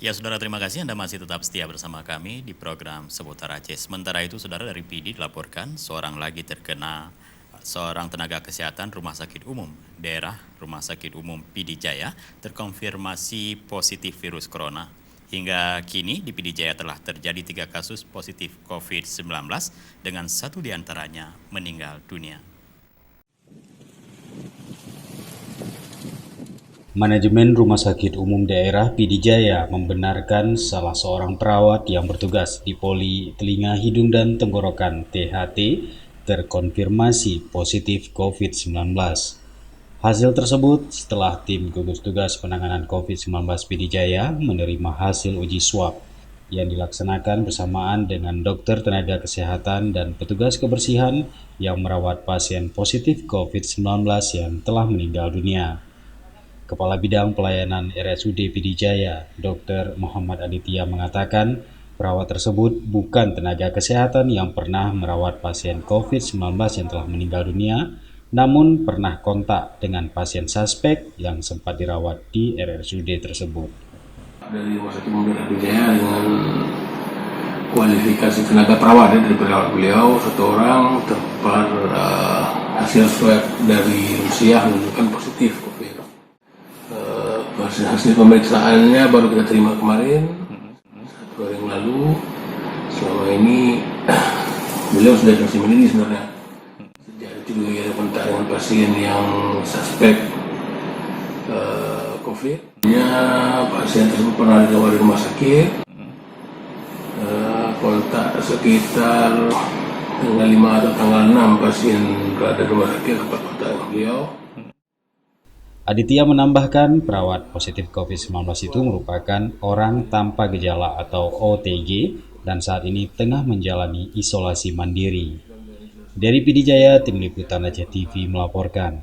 Ya, saudara, terima kasih Anda masih tetap setia bersama kami di program Seputar Aceh. Sementara itu, saudara, dari PD dilaporkan seorang tenaga kesehatan Rumah Sakit Umum daerah Rumah Sakit Umum PD Jaya terkonfirmasi positif virus corona. Hingga kini di PD Jaya telah terjadi 3 kasus positif COVID-19 dengan 1 diantaranya meninggal dunia. Manajemen Rumah Sakit Umum Daerah PD Jaya membenarkan salah seorang perawat yang bertugas di Poli Telinga Hidung dan Tenggorokan THT terkonfirmasi positif COVID-19. Hasil tersebut setelah tim gugus tugas penanganan COVID-19 PD Jaya menerima hasil uji swab yang dilaksanakan bersamaan dengan dokter tenaga kesehatan dan petugas kebersihan yang merawat pasien positif COVID-19 yang telah meninggal dunia. Kepala Bidang Pelayanan RSUD PD Jaya, Dr. Muhammad Aditya mengatakan, perawat tersebut bukan tenaga kesehatan yang pernah merawat pasien COVID-19 yang telah meninggal dunia, namun pernah kontak dengan pasien suspek yang sempat dirawat di RSUD tersebut. Dari Rumah Sakit Umum Daerah PD Jaya dengan kualifikasi tenaga perawat dari perawat beliau, 1 orang terpapar hasil swab dari Rusia menunjukkan positif COVID. Hasil pemeriksaannya baru kita terima kemarin, 1 hari yang lalu. Selama ini beliau sudah isolasi mandiri sebenarnya. Sejak itu juga ada kontak dengan pasien yang suspek COVID. Pasien tersebut pernah dirawat di rumah sakit. Kontak sekitar tanggal 5 atau tanggal 6 pasien berada di rumah sakit dapat kontak dengan beliau. Aditya menambahkan perawat positif COVID-19 itu merupakan orang tanpa gejala atau OTG dan saat ini tengah menjalani isolasi mandiri. Dari PD Jaya, Tim Liputan Aceh TV melaporkan.